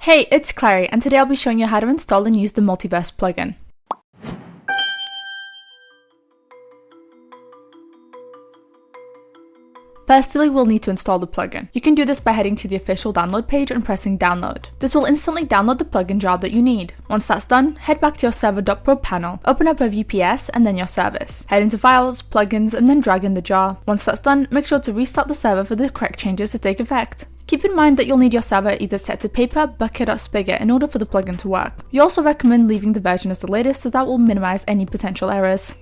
Hey, it's Clary, and today I'll be showing you how to install and use the Multiverse plugin. Firstly, we'll need to install the plugin. You can do this by heading to the official download page and pressing download. This will instantly download the plugin jar that you need. Once that's done, head back to your Server.pro panel, open up a VPS and then your service. Head into Files, Plugins, and then drag in the jar. Once that's done, make sure to restart the server for the correct changes to take effect. Keep in mind that you'll need your server either set to paper, bucket, or spigot in order for the plugin to work. We also recommend leaving the version as the latest, so that will minimize any potential errors.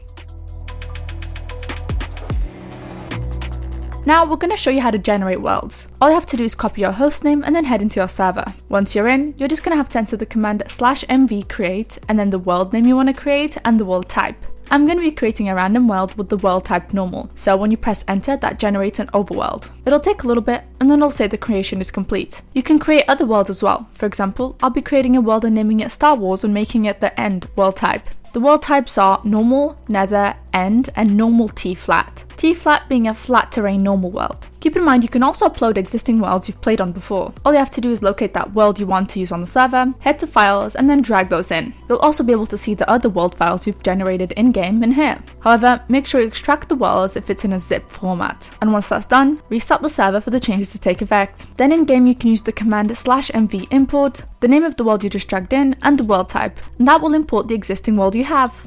Now we're going to show you how to generate worlds. All you have to do is copy your hostname and then head into your server. Once you're in, you're just going to have to enter the command /mv create and then the world name you want to create and the world type. I'm going to be creating a random world with the world type normal, so when you press enter, that generates an overworld. It'll take a little bit and then it'll say the creation is complete. You can create other worlds as well. For example, I'll be creating a world and naming it Star Wars and making it the end world type. The world types are normal, nether, end, and normal T-flat. T-flat being a flat terrain normal world. Keep in mind you can also upload existing worlds you've played on before. All you have to do is locate that world you want to use on the server, head to files, and then drag those in. You'll also be able to see the other world files you've generated in-game in here. However, make sure you extract the worlds if it's in a zip format. And once that's done, restart the server for the changes to take effect. Then in-game you can use the command /mv import, the name of the world you just dragged in, and the world type, and that will import the existing world you have.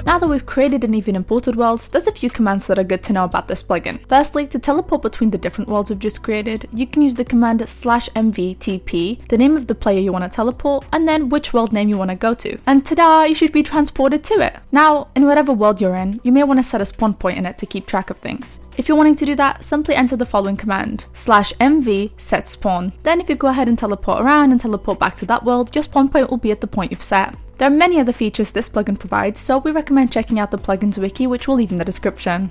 Now that we've created and even imported worlds, there's a few commands that are good to know about this plugin. Firstly, to teleport between the different worlds we've just created, you can use the command /mvtp, the name of the player you want to teleport, and then which world name you want to go to. And ta-da, you should be transported to it. Now, in whatever world you're in, you may want to set a spawn point in it to keep track of things. If you're wanting to do that, simply enter the following command, /mv set spawn. Then if you go ahead and teleport around and teleport back to that world, your spawn point will be at the point you've set. There are many other features this plugin provides, so we recommend checking out the plugins wiki, which we'll leave in the description.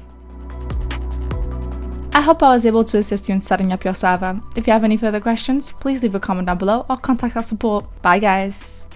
I hope I was able to assist you in setting up your server. If you have any further questions, please leave a comment down below or contact our support. Bye guys!